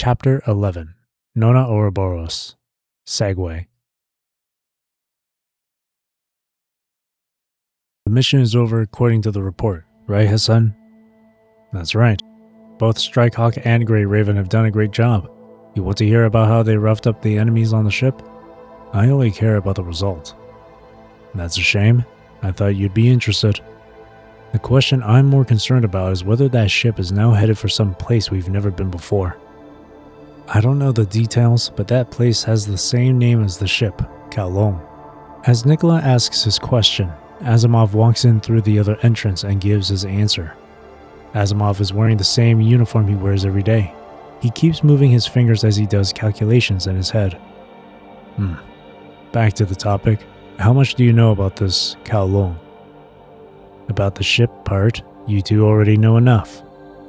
Chapter 11 Nona Ouroboros Segue. The mission is over according to the report, right, Hassan? That's right. Both Strikehawk and Grey Raven have done a great job. You want to hear about how they roughed up the enemies on the ship? I only care about the result. That's a shame. I thought you'd be interested. The question I'm more concerned about is whether that ship is now headed for some place we've never been before. I don't know the details, but that place has the same name as the ship, Kowloon. As Nikola asks his question, Asimov walks in through the other entrance and gives his answer. Asimov is wearing the same uniform he wears every day. He keeps moving his fingers as he does calculations in his head. Back to the topic. How much do you know about this Kowloon? About the ship part, you two already know enough.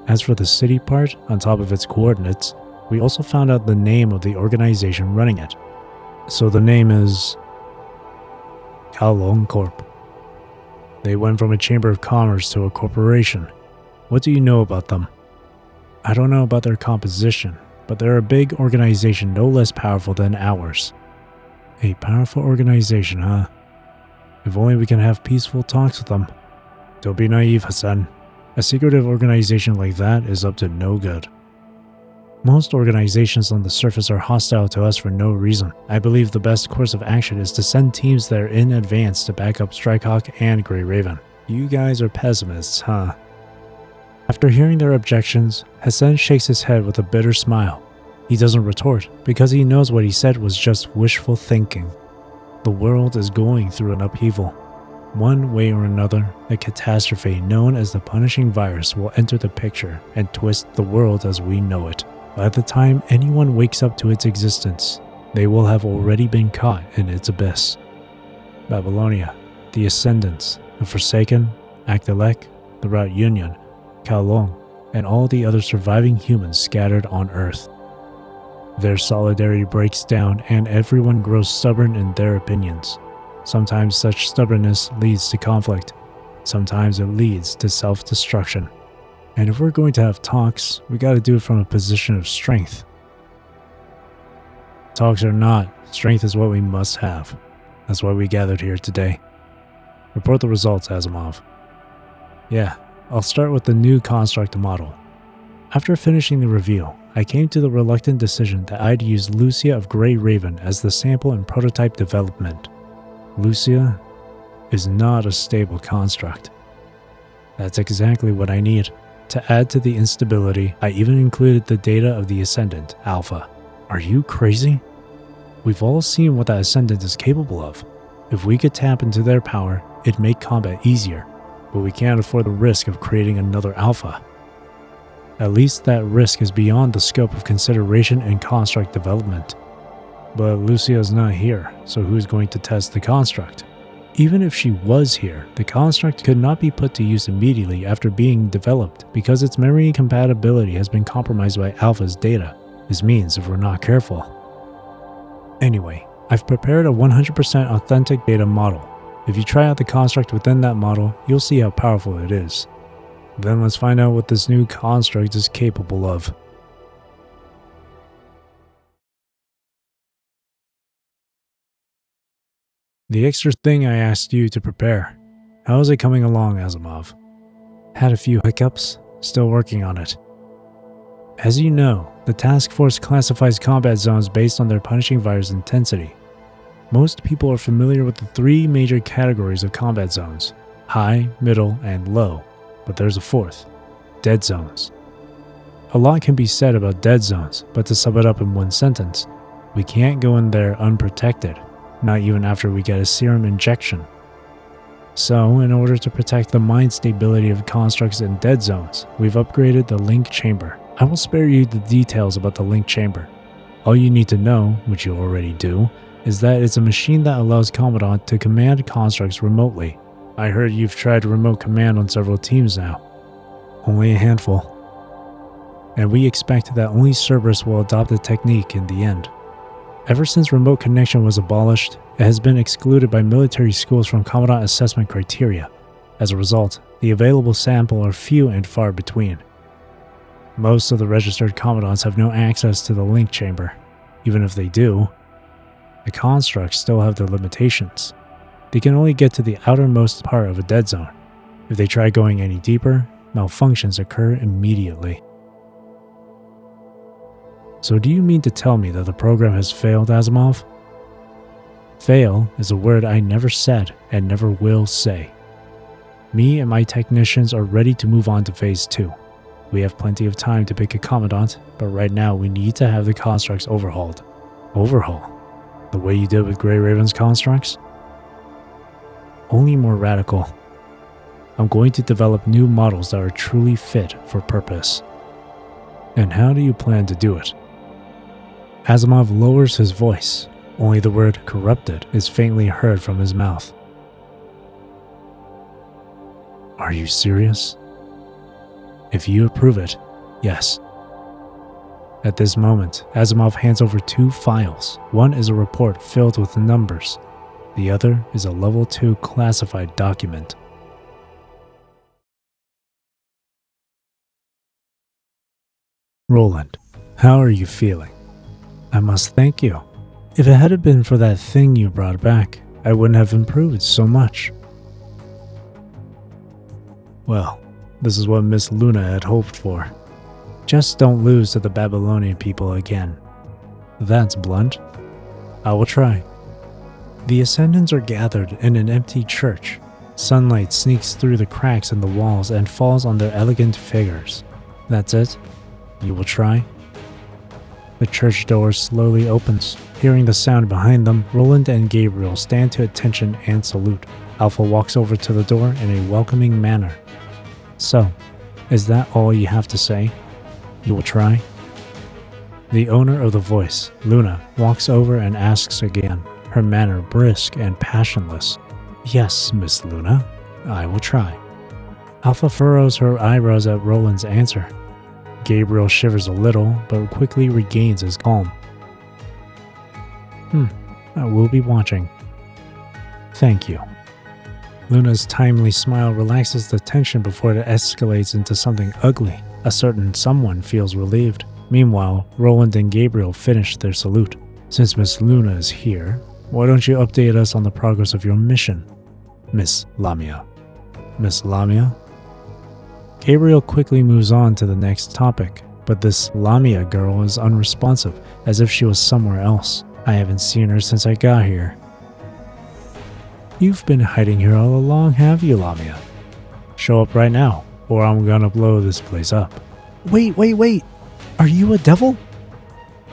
As for the city part, on top of its coordinates, we also found out the name of the organization running it. So the name is Kowloon Corp. They went from a chamber of commerce to a corporation. What do you know about them? I don't know about their composition, but they're a big organization no less powerful than ours. A powerful organization, huh? If only we can have peaceful talks with them. Don't be naive, Hassan. A secretive organization like that is up to no good. Most organizations on the surface are hostile to us for no reason. I believe the best course of action is to send teams there in advance to back up Strikehawk and Grey Raven. You guys are pessimists, huh? After hearing their objections, Hassan shakes his head with a bitter smile. He doesn't retort, because he knows what he said was just wishful thinking. The world is going through an upheaval. One way or another, a catastrophe known as the punishing virus will enter the picture and twist the world as we know it. By the time anyone wakes up to its existence, they will have already been caught in its abyss. Babylonia, the Ascendants, the Forsaken, Akdalek, the Route Union, Kowloon, and all the other surviving humans scattered on Earth. Their solidarity breaks down and everyone grows stubborn in their opinions. Sometimes such stubbornness leads to conflict. Sometimes it leads to self-destruction. And if we're going to have talks, we gotta do it from a position of strength. Talks or not, strength is what we must have. That's why we gathered here today. Report the results, Asimov. Yeah, I'll start with the new construct model. After finishing the review, I came to the reluctant decision that I'd use Lucia of Grey Raven as the sample in prototype development. Lucia is not a stable construct. That's exactly what I need. To add to the instability, I even included the data of the Ascendant, Alpha. Are you crazy? We've all seen what the Ascendant is capable of. If we could tap into their power, it'd make combat easier, but we can't afford the risk of creating another Alpha. At least that risk is beyond the scope of consideration in construct development. But Lucia is not here, so who's going to test the construct? Even if she was here, the construct could not be put to use immediately after being developed because its memory compatibility has been compromised by Alpha's data. This means if we're not careful. Anyway, I've prepared a 100% authentic data model. If you try out the construct within that model, you'll see how powerful it is. Then let's find out what this new construct is capable of. The extra thing I asked you to prepare. How is it coming along, Asimov? Had a few hiccups, still working on it. As you know, the task force classifies combat zones based on their punishing virus intensity. Most people are familiar with the three major categories of combat zones: high, middle, and low, but there's a fourth: dead zones. A lot can be said about dead zones, but to sum it up in one sentence, we can't go in there unprotected. Not even after we get a serum injection. So, in order to protect the mind stability of constructs in dead zones, we've upgraded the link chamber. I will spare you the details about the link chamber. All you need to know, which you already do, is that it's a machine that allows Commandant to command constructs remotely. I heard you've tried remote command on several teams now. Only a handful. And we expect that only Cerberus will adopt the technique in the end. Ever since remote connection was abolished, it has been excluded by military schools from Commandant assessment criteria. As a result, the available sample are few and far between. Most of the registered commandants have no access to the link chamber. Even if they do, the constructs still have their limitations. They can only get to the outermost part of a dead zone. If they try going any deeper, malfunctions occur immediately. So do you mean to tell me that the program has failed, Asimov? Fail is a word I never said and never will say. Me and my technicians are ready to move on to Phase 2. We have plenty of time to pick a commandant, but right now we need to have the constructs overhauled. Overhaul? The way you did with Grey Raven's constructs? Only more radical. I'm going to develop new models that are truly fit for purpose. And how do you plan to do it? Asimov lowers his voice. Only the word corrupted is faintly heard from his mouth. Are you serious? If you approve it, yes. At this moment, Asimov hands over 2 files. One is a report filled with numbers. The other is a Level 2 classified document. Roland, how are you feeling? I must thank you. If it hadn't been for that thing you brought back, I wouldn't have improved so much. Well, this is what Miss Luna had hoped for. Just don't lose to the Babylonian people again. That's blunt. I will try. The Ascendants are gathered in an empty church. Sunlight sneaks through the cracks in the walls and falls on their elegant figures. That's it? You will try? The church door slowly opens. Hearing the sound behind them, Roland and Gabriel stand to attention and salute. Alpha walks over to the door in a welcoming manner. So, is that all you have to say? You will try? The owner of the voice, Luna, walks over and asks again, her manner brisk and passionless. Yes, Miss Luna, I will try. Alpha furrows her eyebrows at Roland's answer. Gabriel shivers a little, but quickly regains his calm. I will be watching. Thank you. Luna's timely smile relaxes the tension before it escalates into something ugly. A certain someone feels relieved. Meanwhile, Roland and Gabriel finish their salute. Since Miss Luna is here, why don't you update us on the progress of your mission, Miss Lamia? Miss Lamia? Gabriel quickly moves on to the next topic, but this Lamia girl is unresponsive, as if she was somewhere else. I haven't seen her since I got here. You've been hiding here all along, have you, Lamia? Show up right now, or I'm gonna blow this place up. Wait! Are you a devil?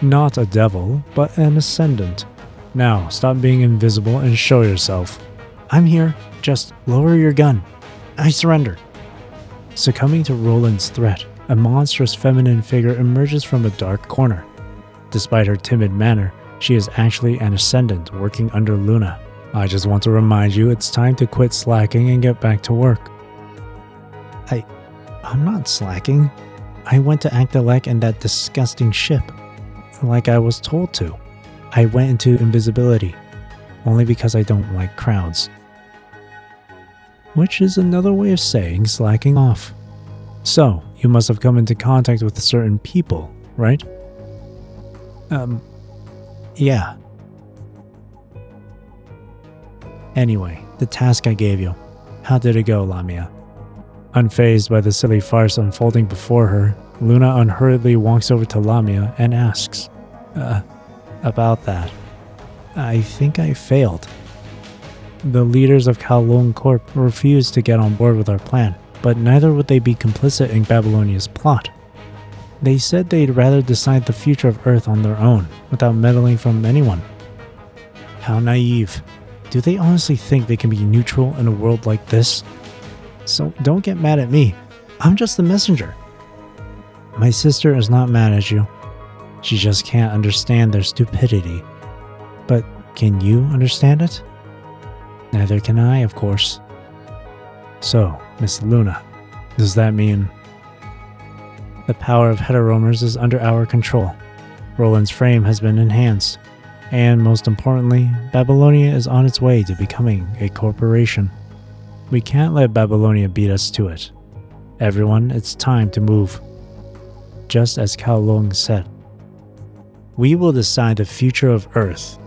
Not a devil, but an ascendant. Now, stop being invisible and show yourself. I'm here. Just lower your gun. I surrender. Succumbing to Roland's threat, a monstrous feminine figure emerges from a dark corner. Despite her timid manner, she is actually an ascendant working under Luna. I just want to remind you it's time to quit slacking and get back to work. I'm not slacking. I went to Actalec in that disgusting ship, like I was told to. I went into invisibility, only because I don't like crowds. Which is another way of saying slacking off. So, you must have come into contact with certain people, right? Yeah. Anyway, the task I gave you. How did it go, Lamia? Unfazed by the silly farce unfolding before her, Luna unhurriedly walks over to Lamia and asks, about that. I think I failed. The leaders of Kowloon Corp refused to get on board with our plan, but neither would they be complicit in Babylonia's plot. They said they'd rather decide the future of Earth on their own, without meddling from anyone. How naive. Do they honestly think they can be neutral in a world like this? So don't get mad at me. I'm just the messenger. My sister is not mad at you. She just can't understand their stupidity. But can you understand it? Neither can I, of course. So, Miss Luna, does that mean... The power of heteromers is under our control. Roland's frame has been enhanced. And most importantly, Babylonia is on its way to becoming a corporation. We can't let Babylonia beat us to it. Everyone, it's time to move. just as Kowloon said. We will decide the future of Earth